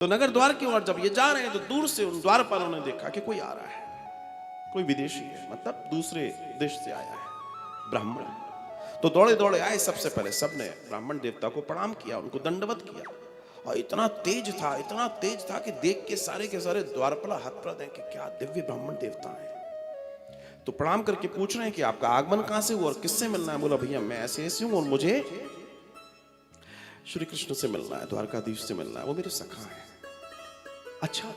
तो नगर द्वार की ओर जब ये जा रहे हैं तो दूर से उन द्वारपालों ने देखा कि कोई आ रहा है, कोई विदेशी है, मतलब दूसरे देश से आया है, ब्राह्मण। तो दौड़े दौड़े आए, सबसे पहले सबने ब्राह्मण देवता को प्रणाम किया, उनको दंडवत किया। और इतना तेज था कि देख के सारे द्वारपाल हतप्रभ हैं कि क्या दिव्य ब्राह्मण देवता है। तो प्रणाम करके पूछ रहे हैं कि आपका आगमन कहां से हुआ और किससे मिलना है। बोला भैया मैं ऐसे ऐसे हूं और मुझे श्री कृष्ण से मिलना है, द्वारकाधीश से मिलना है, वो मेरे सखा है। अच्छा,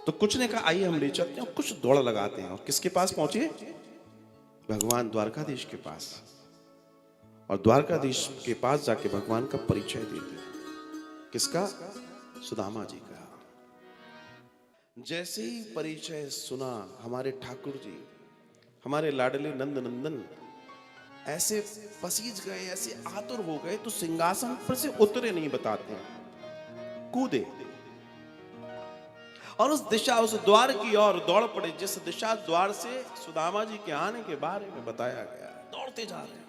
तो कुछ ने कहा आइए हम ले चलते हैं, कुछ दौड़ लगाते हैं। और किसके पास पहुंचे? भगवान द्वारकाधीश के पास। और द्वारकाधीश के पास जाके भगवान का परिचय दे दिया। किसका? सुदामा जी का। जैसे ही परिचय सुना हमारे ठाकुर जी, हमारे लाडले नंद नंदन ऐसे पसीज गए, ऐसे आतुर हो गए, तो सिंहासन पर से उतरे नहीं, बताते हैं कूदे और उस दिशा, उस द्वार की ओर दौड़ पड़े जिस दिशा द्वार से सुदामा जी के आने के बारे में बताया गया। दौड़ते जा रहे हैं,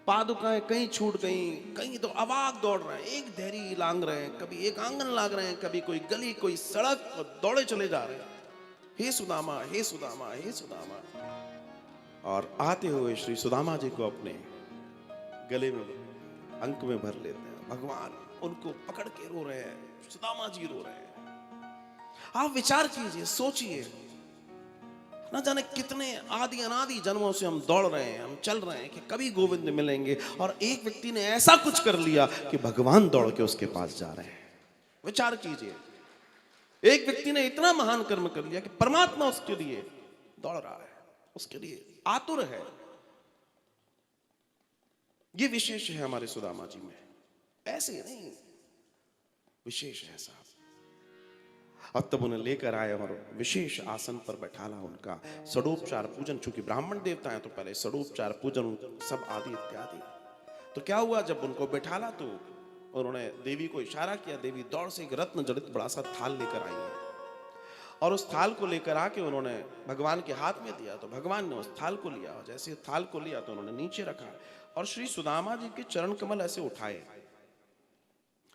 पादुकाएं कहीं छूट गई, कहीं तो अवाक दौड़ रहे हैं, एक धैर्य लांग रहे हैं, कभी एक आंगन लाग रहे हैं, कभी कोई गली कोई सड़क, और दौड़े चले जा रहे हैं, हे सुदामा हे सुदामा हे सुदामा। और आते हुए श्री सुदामा जी को अपने गले में अंक में भर लेते हैं। भगवान उनको पकड़ के रो रहे हैं, सुदामा जी रो रहे हैं। आप विचार कीजिए, सोचिए, न जाने कितने आदि अनादि जन्मों से हम दौड़ रहे हैं, हम चल रहे हैं कि कभी गोविंद मिलेंगे, और एक व्यक्ति ने ऐसा कुछ कर लिया कि भगवान दौड़ के उसके पास जा रहे हैं। विचार कीजिए, एक व्यक्ति ने इतना महान कर्म कर लिया कि परमात्मा उसके लिए दौड़ रहा है, उसके लिए आतुर है। ये विशेष है हमारे सुदामा जी में, ऐसे नहीं, विशेष है साहब। अब तब उन्हें लेकर आए और विशेष आसन पर बैठाला, उनका षडोपचार पूजन, चूंकि ब्राह्मण देवता है तो पहले षडोपचार पूजन सब आदि इत्यादि। तो क्या हुआ, जब उनको बैठाला तो उन्होंने देवी को इशारा किया। देवी दौड़ से एक रत्न जड़ित बड़ा सा थाल लेकर आई है, और उस थाल को लेकर आके उन्होंने भगवान के हाथ में दिया। तो भगवान ने उस थाल को लिया, और जैसे थाल को लिया तो उन्होंने नीचे रखा, और श्री सुदामा जी के चरण कमल ऐसे उठाए,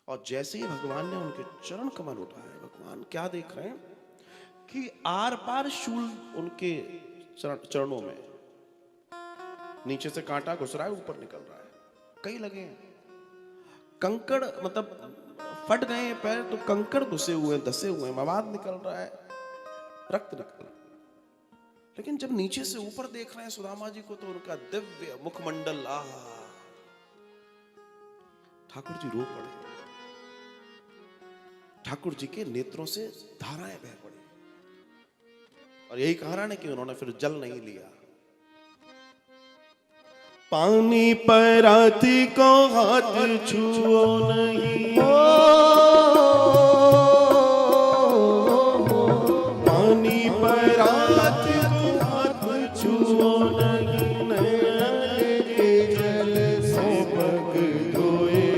और जैसे ही भगवान ने उनके चरण कमल उठाए, भगवान क्या देख रहे हैं कि आर पार शूल उनके चरणों में, नीचे से कांटा घुस रहा है, ऊपर निकल रहा है, कई लगे हैं। कंकड़ मतलब फट गए हैं पैर, तो कंकड़ घुसे हुए, धसे हुए, मवाद निकल रहा है, रक्त निकल रहा है। लेकिन जब नीचे से ऊपर देख रहे हैं सुदामा जी को, तो उनका दिव्य मुखमंडल, ठाकुर जी रो पड़े। ठाकुर जी के नेत्रों से धाराएं बह पड़ी, और यही कारण है कि उन्होंने फिर जल नहीं लिया। पानी पराती को हाथ छुओ नहीं, पानी पराती को हाथ छुओ नहीं, नयन के जल से पग धोए,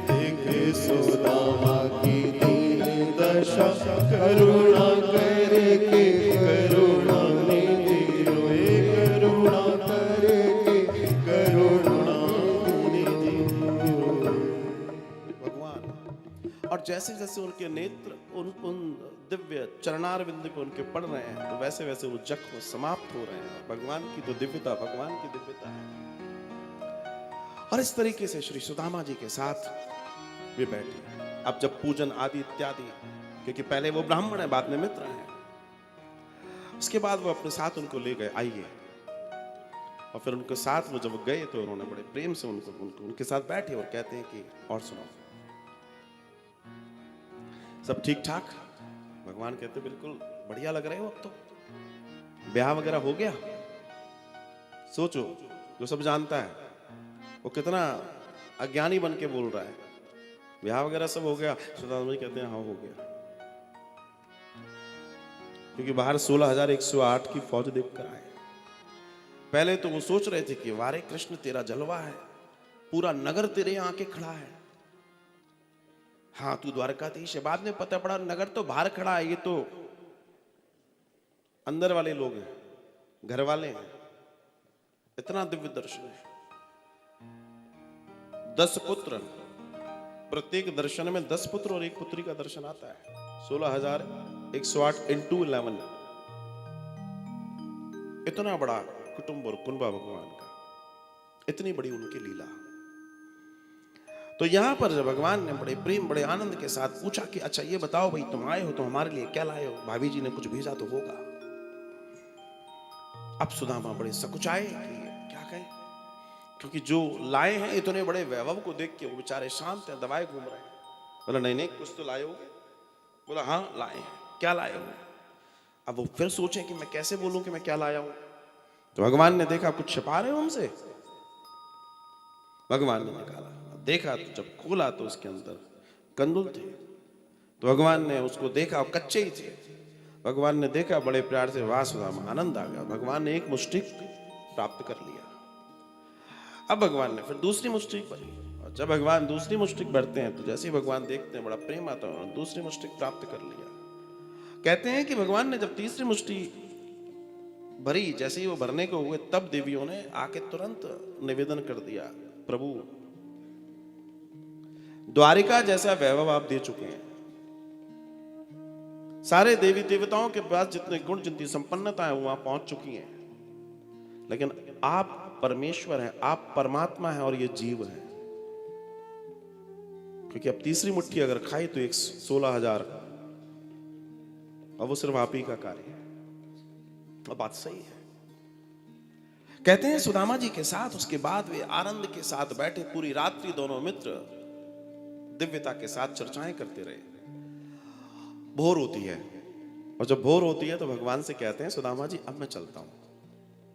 देख सुदामा की दीन दशा, करुणा करके करुणा निधि रोए, करुणा करके करुणा निधि रोए। भगवान, और जैसे जैसे उनके नेत्र उन दिव्य चरणारविंद पे उनके पड़ रहे हैं, तो वैसे वैसे वो जख्म समाप्त हो रहे हैं। भगवान की तो दिव्यता, भगवान की दिव्यता है। और इस तरीके से श्री सुदामा जी के साथ वे बैठे। अब जब पूजन आदि इत्यादि, क्योंकि पहले वो ब्राह्मण है, बाद में मित्र हैं, उसके बाद वो अपने साथ उनको ले गए, आइए। और फिर उनके साथ वो जब गए तो उन्होंने बड़े प्रेम से उनके साथ बैठे और कहते हैं कि और सुनो, सब ठीक ठाक? भगवान कहते बिल्कुल बढ़िया लग रहे हो, अब तो ब्याह वगैरह हो गया। सोचो, जो सब जानता है वो कितना अज्ञानी बन के बोल रहा है, ब्याह वगैरह सब हो गया। सुदामा जी कहते हैं हाँ हो गया, क्योंकि बाहर 16,108 की फौज देखकर आए। पहले तो वो सोच रहे थे कि वारे कृष्ण तेरा जलवा है, पूरा नगर तेरे यहाँ आके खड़ा है, हाँ तू द्वारकाधीश है। बाद में पता पड़ा नगर तो बाहर खड़ा है, ये तो अंदर वाले लोग हैं, घर वाले हैं। इतना दिव्य दर्शन है। 10 पुत्र प्रत्येक दर्शन में 10 पुत्र और 1 पुत्री का दर्शन आता है। 16,108 इंटू 11, इतना बड़ा कुटुंब और कुनबा भगवान का, इतनी बड़ी उनकी लीला। तो यहां पर जब भगवान ने बड़े प्रेम बड़े आनंद के साथ पूछा कि अच्छा ये बताओ भाई, तुम आए हो तो हमारे लिए क्या लाए हो? भाभी जी ने कुछ भेजा तो होगा। अब सुदामा बड़े सकुचाए कि क्या कहें, क्योंकि जो लाए हैं इतने बड़े वैभव को देख के वो बेचारे शांत हैं, दबाए घूम रहे हैं। बोला नहीं नहीं, कुछ तो लाए हो? बोला हाँ लाए हैं। क्या लाए हो? अब वो फिर सोचे कि मैं कैसे बोलूं कि मैं क्या लाया हूं। तो भगवान ने देखा कुछ छिपा रहे हो उनसे। भगवान ने निकाला, देखा तो जब खोला तो उसके अंदर कंदुल थे। तो भगवान ने उसको देखा, कच्चे ही थे। भगवान ने देखा, बड़े प्यार से, वाह सुदामा, आनंद आ गया। भगवान ने एक मुष्टि प्राप्त कर लिया। अब भगवान ने फिर दूसरी मुष्टि भरी, और जब भगवान दूसरी मुष्टि भरते हैं तो जैसे ही भगवान देखते हैं बड़ा प्रेम आता है, दूसरी मुष्टि प्राप्त कर लिया। कहते हैं कि भगवान ने जब तीसरी मुष्टि भरी, जैसे ही वो भरने को हुए, तब देवियों ने आके तुरंत निवेदन कर दिया, प्रभु द्वारिका जैसा वैभव आप दे चुके हैं, सारे देवी देवताओं के पास जितने गुण जितनी संपन्नता है वो वहां पहुंच चुकी हैं, लेकिन आप परमेश्वर हैं, आप परमात्मा हैं और ये जीव है। क्योंकि अब तीसरी मुट्ठी अगर खाई तो 16,000, अब वो सिर्फ आप ही का कार्य है। अब बात सही है। कहते हैं सुदामा जी के साथ उसके बाद वे आनंद के साथ बैठे, पूरी रात्रि दोनों मित्र दिव्यता के साथ चर्चाएं करते रहे। भोर होती है, और जब भोर होती है तो भगवान से कहते हैं सुदामा जी अब मैं चलता हूं।